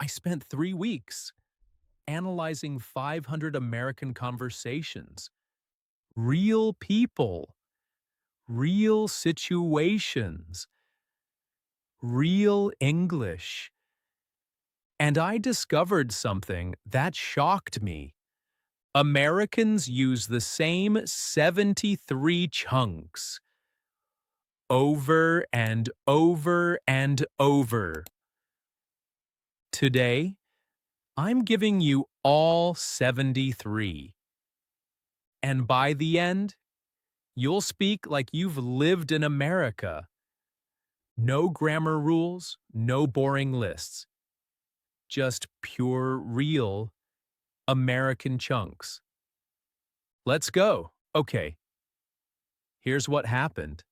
I spent 3 weeks analyzing 500 American conversations, real people, real situations, real English. And I discovered something that shocked me. Americans use the same 73 chunks over and over and over. Today, I'm giving you all 73. And by the end, you'll speak like you've lived in America. No grammar rules, no boring lists. Just pure, real American chunks. Let's go. Okay, here's what happened.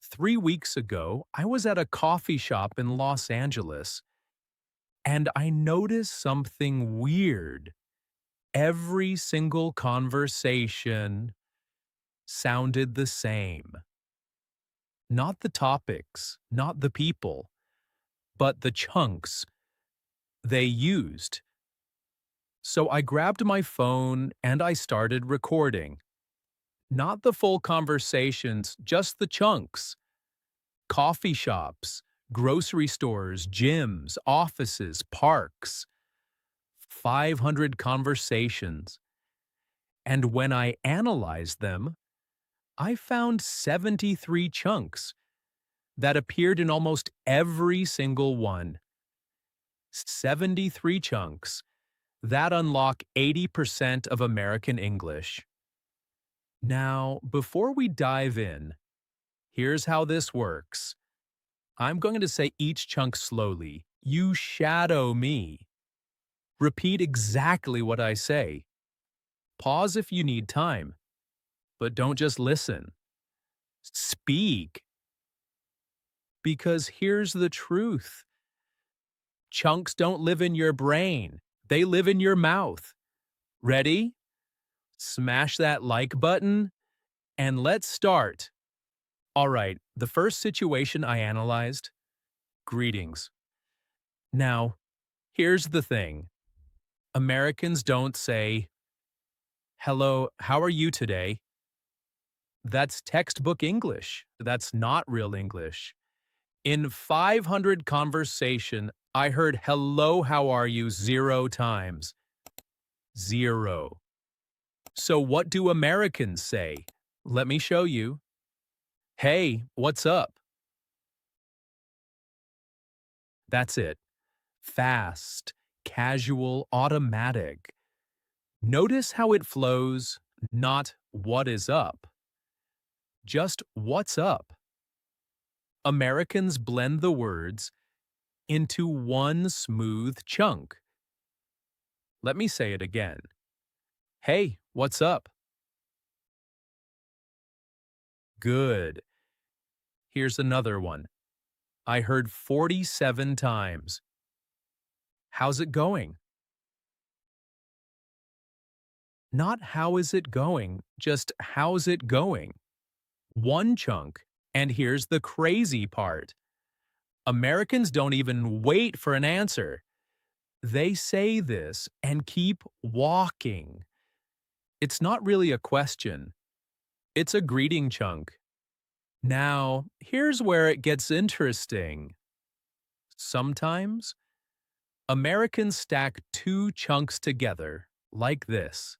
3 weeks ago, I was at a coffee shop in Los Angeles, and I noticed something weird. Every single conversation sounded the same. Not the topics, not the people, but the chunks they used. So I grabbed my phone and I started recording. Not the full conversations, just the chunks. Coffee shops, grocery stores, gyms, offices, parks. 500 conversations. And when I analyzed them, I found 73 chunks that appeared in almost every single one. 73 chunks that unlock 80% of American English. Now, before we dive in, here's how this works. I'm going to say each chunk slowly. You shadow me. Repeat exactly what I say. Pause if you need time, but don't just listen. Speak. Because here's the truth. Chunks don't live in your brain. They live in your mouth. Ready? Smash that like button, and let's start. All right, the first situation I analyzed, greetings. Now, here's the thing. Americans don't say, hello, how are you today? That's textbook English. That's not real English. In 500 conversation, I heard hello, how are you 0 times. 0. So what do Americans say? Let me show you. Hey, what's up? That's it. Fast, casual, automatic. Notice how it flows, not what is up. Just what's up. Americans blend the words into one smooth chunk. Let me say it again. Hey, what's up? Good. Here's another one. I heard 47 times. How's it going? Not how is it going, just how's it going? One chunk. And here's the crazy part. Americans don't even wait for an answer. They say this and keep walking. It's not really a question. It's a greeting chunk. Now, here's where it gets interesting. Sometimes, Americans stack two chunks together, like this.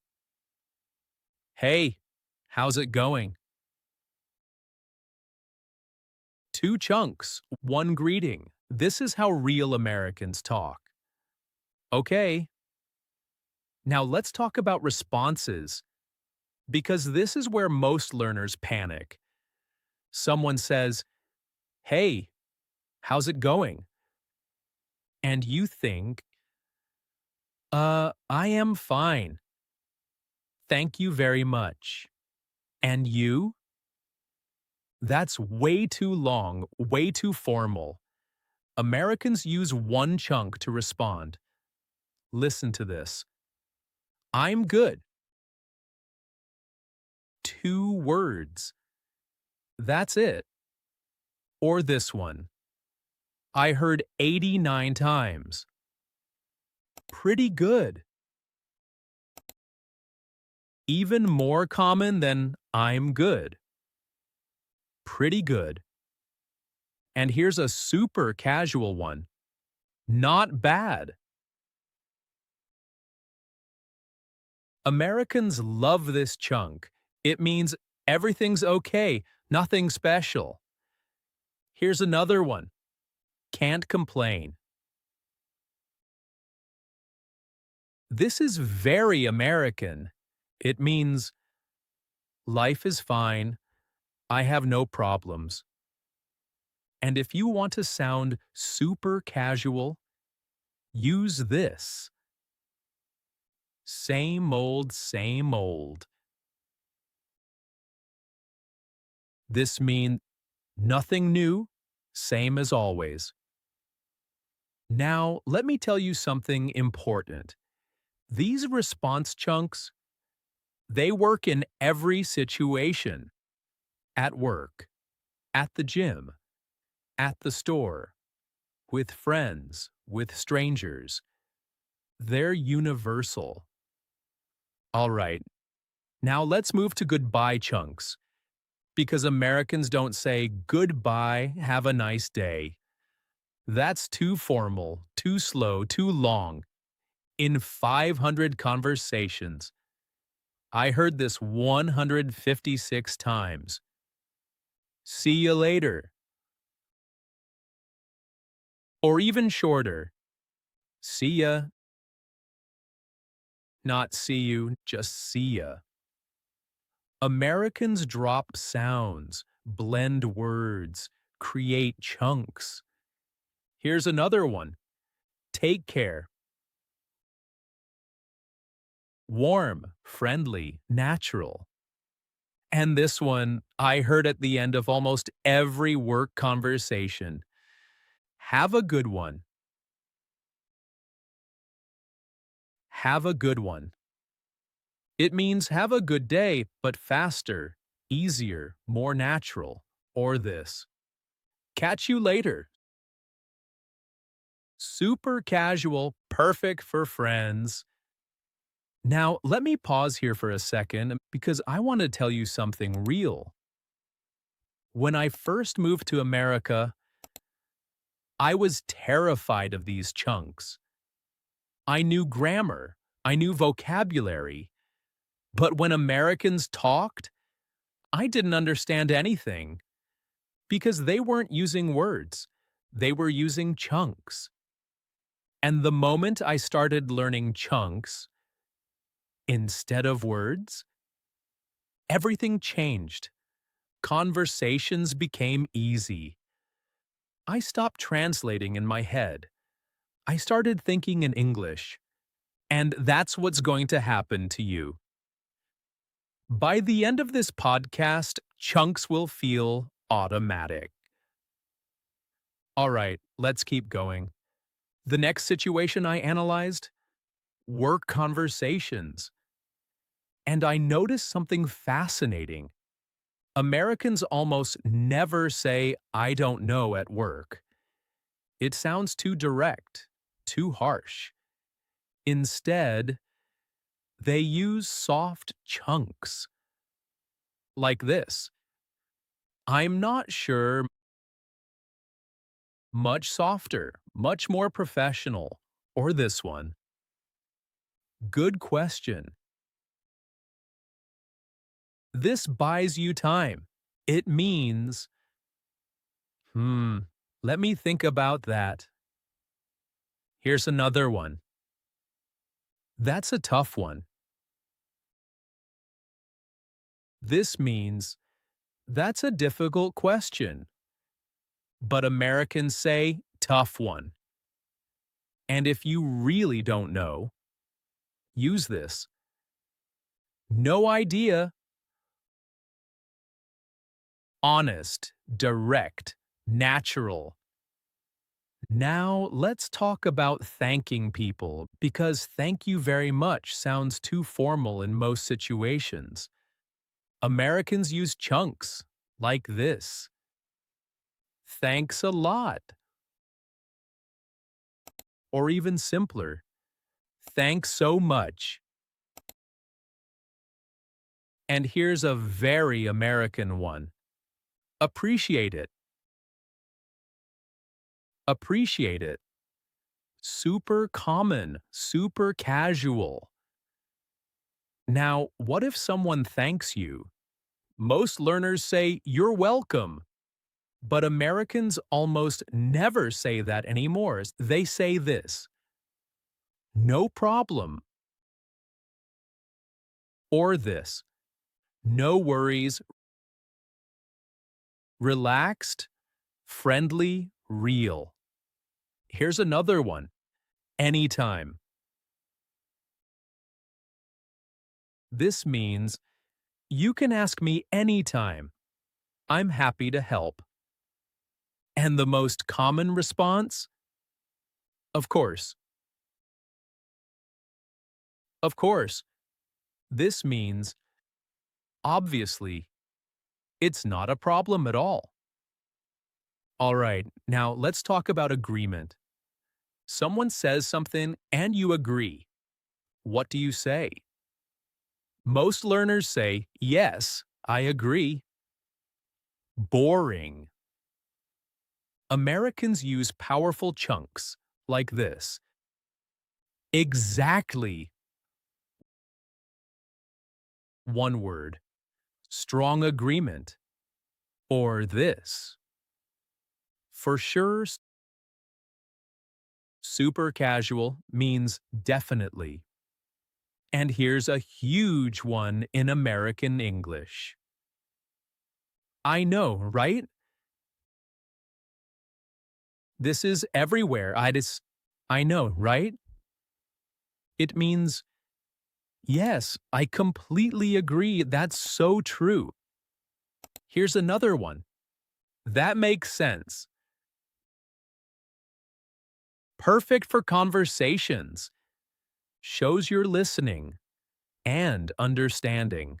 Hey, how's it going? Two chunks, one greeting. This is how real Americans talk. Okay. Now let's talk about responses, because this is where most learners panic. Someone says, hey, how's it going? And you think, I am fine. Thank you very much. And you? That's way too long, way too formal. Americans use one chunk to respond. Listen to this. I'm good. 2 words. That's it. Or this one. I heard 89 times. Pretty good. Even more common than I'm good. Pretty good. And here's a super casual one. Not bad. Americans love this chunk. It means everything's okay, nothing special. Here's another one. Can't complain. This is very American. It means life is fine, I have no problems. And if you want to sound super casual, use this. Same old, same old. This means nothing new, same as always. Now, let me tell you something important. These response chunks, they work in every situation. At work, at the gym, at the store, with friends, with strangers. They're universal. All right, now let's move to goodbye chunks. Because Americans don't say goodbye, have a nice day. That's too formal, too slow, too long. In 500 conversations, I heard this 156 times. See you later. Or even shorter. See ya, not see you, just see ya. Americans drop sounds, blend words, create chunks. Here's another one. Take care. Warm, friendly, natural. And this one I heard at the end of almost every work conversation. Have a good one. Have a good one. It means have a good day, but faster, easier, more natural. Or this. Catch you later. Super casual, perfect for friends. Now, let me pause here for a second because I want to tell you something real. When I first moved to America, I was terrified of these chunks. I knew grammar, I knew vocabulary, but when Americans talked, I didn't understand anything because they weren't using words, they were using chunks. And the moment I started learning chunks instead of words, everything changed. Conversations became easy. I stopped translating in my head. I started thinking in English. And that's what's going to happen to you. By the end of this podcast, chunks will feel automatic. All right, let's keep going. The next situation I analyzed? Work conversations. And I noticed something fascinating. Americans almost never say, I don't know at work. It sounds too direct, too harsh. Instead, they use soft chunks. Like this. I'm not sure. Much softer, much more professional. Or this one. Good question. This buys you time. It means, hmm, let me think about that. Here's another one. That's a tough one. This means, that's a difficult question. But Americans say, tough one. And if you really don't know, use this. No idea. Honest, direct, natural. Now, let's talk about thanking people, because thank you very much sounds too formal in most situations. Americans use chunks, like this. Thanks a lot. Or even simpler. Thanks so much. And here's a very American one. Appreciate it. Appreciate it. Super common, super casual. Now, what if someone thanks you? Most learners say, "You're welcome." But Americans almost never say that anymore. They say this, "No problem," or this, "No worries, relaxed, friendly, real." Here's another one, anytime. This means, "You can ask me anytime. I'm happy to help." And the most common response? Of course. Of course. This means, obviously, it's not a problem at all. All right, now let's talk about agreement. Someone says something and you agree. What do you say? Most learners say, "Yes, I agree." Boring. Americans use powerful chunks like this. Exactly. One word. Strong agreement. Or this. For sure, super casual means definitely. And here's a huge one in American English. I know, right? This is everywhere. I know, right? It means, yes, I completely agree. That's so true. Here's another one. That makes sense. Perfect for conversations. Shows you're listening and understanding.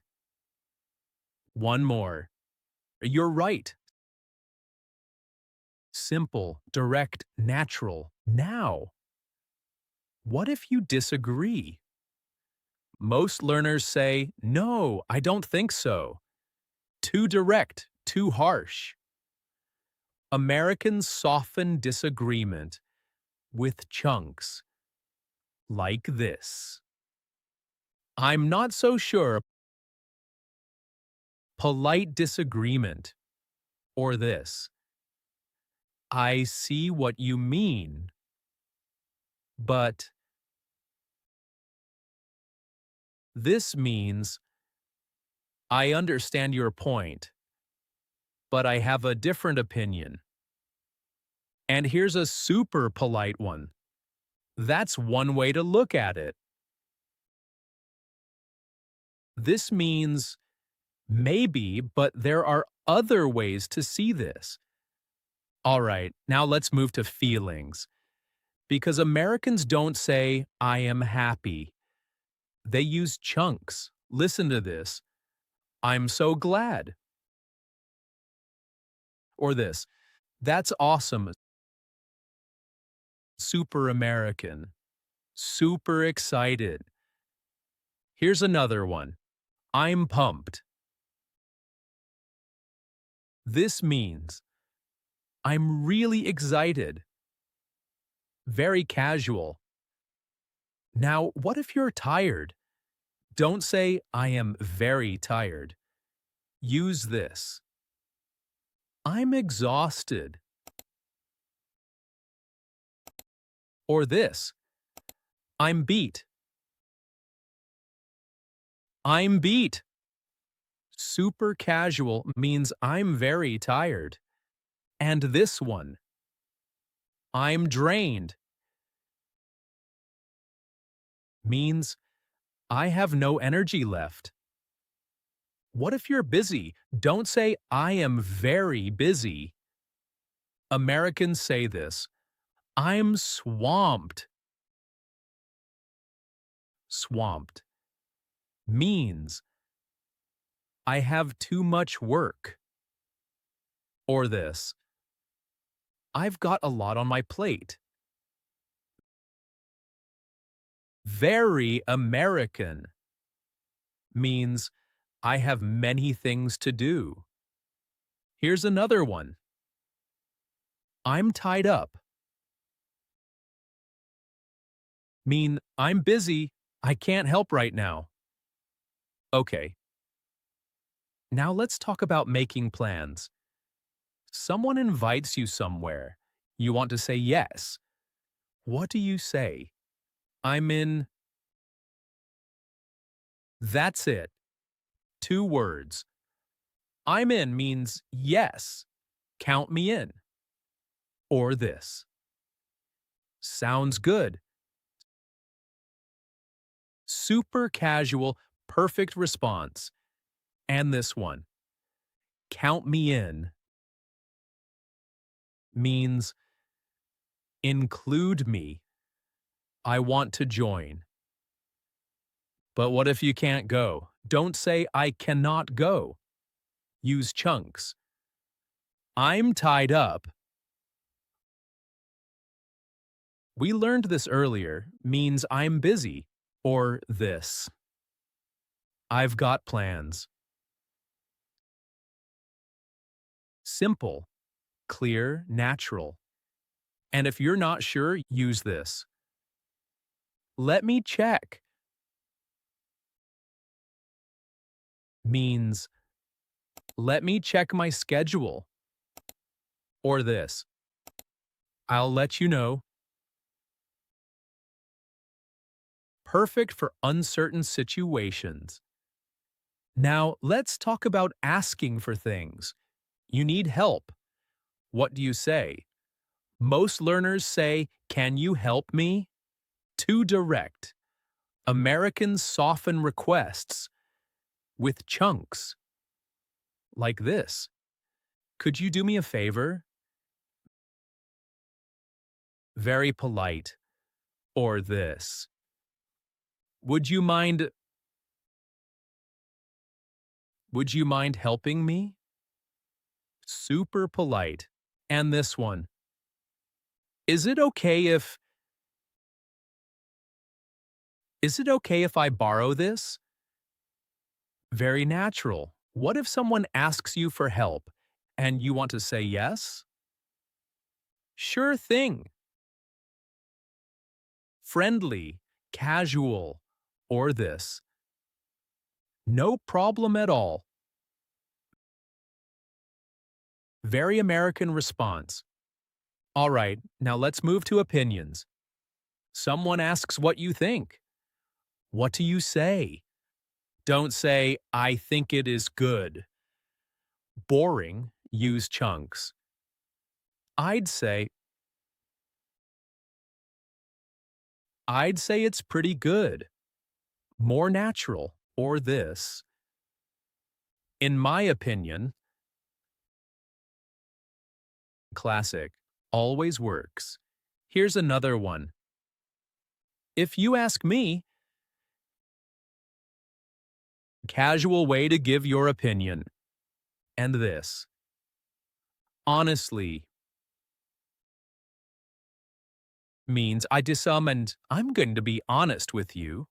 One more. You're right. Simple, direct, natural. Now, what if you disagree? Most learners say, "No, I don't think so." Too direct, too harsh. Americans soften disagreement with chunks like this. I'm not so sure. Polite disagreement. Or this. I see what you mean, but this means I understand your point, but I have a different opinion. And here's a super polite one. That's one way to look at it. This means maybe, but there are other ways to see this. All right, now let's move to feelings. Because Americans don't say, "I am happy." They use chunks. Listen to this. "I'm so glad." Or this. "That's awesome." Super American. Super excited. Here's another one. "I'm pumped." This means I'm really excited. Very casual. Now, what if you're tired? Don't say, "I am very tired." Use this. "I'm exhausted." Or this. "I'm beat." I'm beat. Super casual means I'm very tired. And this one. I'm drained. Means I have no energy left. What if you're busy? Don't say, "I am very busy." Americans say this. I'm swamped. Swamped. Means I have too much work. Or this. I've got a lot on my plate. Very American means I have many things to do. Here's another one. I'm tied up mean I'm busy. I can't help right now. Okay, now let's talk about making plans. Someone invites you somewhere. You want to say yes. What do you say? I'm in. That's it. 2 words. I'm in means yes. Count me in. Or this. Sounds good. Super casual, perfect response. And this one. Count me in means include me. I want to join. But what if you can't go? Don't say I cannot go. Use chunks. I'm tied up. We learned this earlier means I'm busy. Or this. I've got plans. Simple, clear, natural. And if you're not sure, use this. Let me check. Means let me check my schedule. Or this. I'll let you know. Perfect for uncertain situations. Now, let's talk about asking for things. You need help. What do you say? Most learners say, "Can you help me?" Too direct. Americans soften requests with chunks. Like this. Could you do me a favor? Very polite. Or this. Would you mind Would you mind helping me? Super polite. And this one. Is it okay if Is it okay if I borrow this? Very natural. What if someone asks you for help and you want to say yes? Sure thing. Friendly, casual, or this. No problem at all. Very American response. All right, now let's move to opinions. Someone asks what you think. What do you say? Don't say, I think it is good. Boring, use chunks. I'd say, I'd say it's pretty good. More natural, or this. In my opinion, classic, always works. Here's another one. If you ask me, casual way to give your opinion. And this. Honestly means I disarm and I'm going to be honest with you.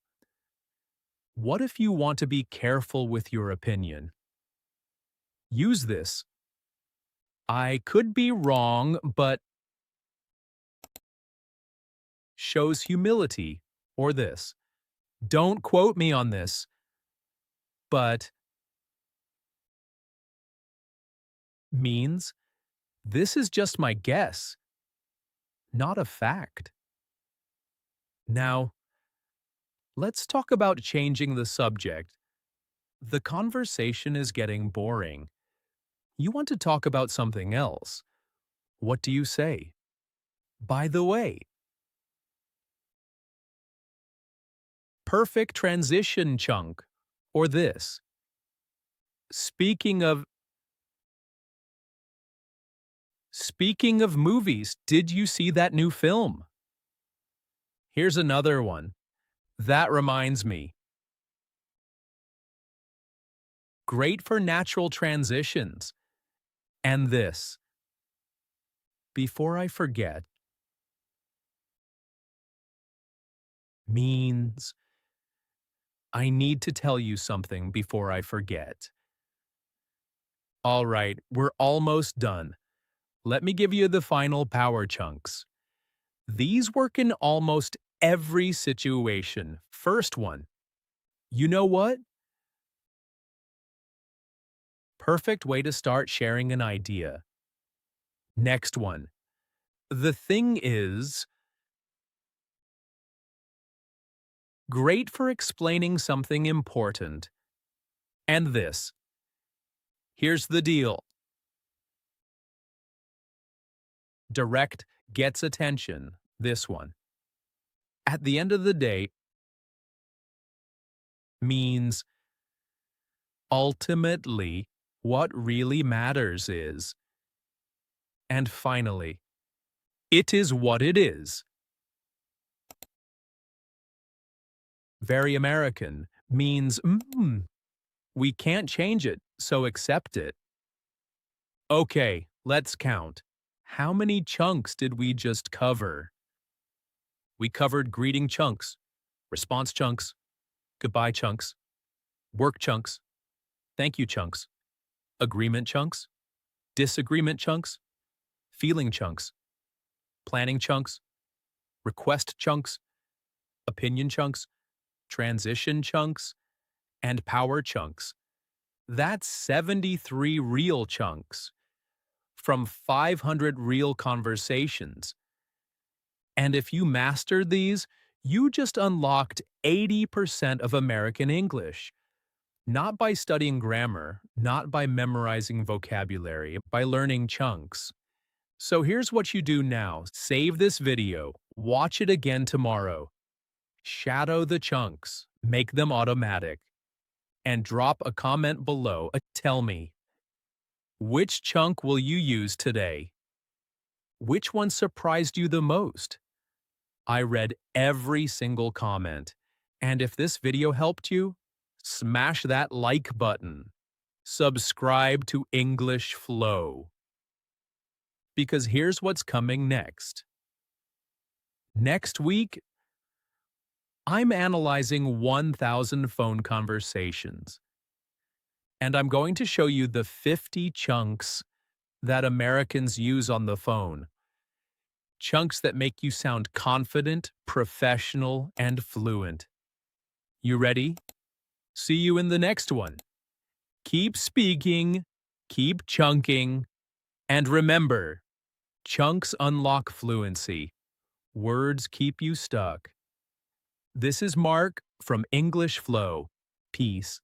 What if you want to be careful with your opinion? Use this. I could be wrong, but shows humility. Or this. Don't quote me on this, but means this is just my guess, not a fact. Now, let's talk about changing the subject. The conversation is getting boring. You want to talk about something else. What do you say? By the way, perfect transition chunk. Or this. Speaking of Speaking of movies, did you see that new film? Here's another one. That reminds me. Great for natural transitions. And this. Before I forget, means I need to tell you something before I forget. All right, we're almost done. Let me give you the final power chunks. These work in almost every situation. First one, you know what? Perfect way to start sharing an idea. Next one, the thing is, great for explaining something important. And this, here's the deal. Direct gets attention. This one. At the end of the day, means ultimately what really matters is. And finally, it is what it is. Very American means we can't change it, so accept it. Okay, let's count. How many chunks did we just cover? We covered greeting chunks, response chunks, goodbye chunks, work chunks, thank you chunks, agreement chunks, disagreement chunks, feeling chunks, planning chunks, request chunks, opinion chunks, transition chunks, and power chunks. That's 73 real chunks from 500 real conversations. And if you mastered these, you just unlocked 80% of American English. Not by studying grammar, not by memorizing vocabulary, by learning chunks. So here's what you do now. Save this video, watch it again tomorrow, shadow the chunks, make them automatic, and drop a comment below. Tell me, which chunk will you use today? Which one surprised you the most? I read every single comment. And if this video helped you, smash that like button. Subscribe to English Flow. Because here's what's coming next. Next week, I'm analyzing 1,000 phone conversations. And I'm going to show you the 50 chunks that Americans use on the phone. Chunks that make you sound confident, professional, and fluent. You ready? See you in the next one. Keep speaking, keep chunking, and remember, chunks unlock fluency. Words keep you stuck. This is Mark from English Flow. Peace.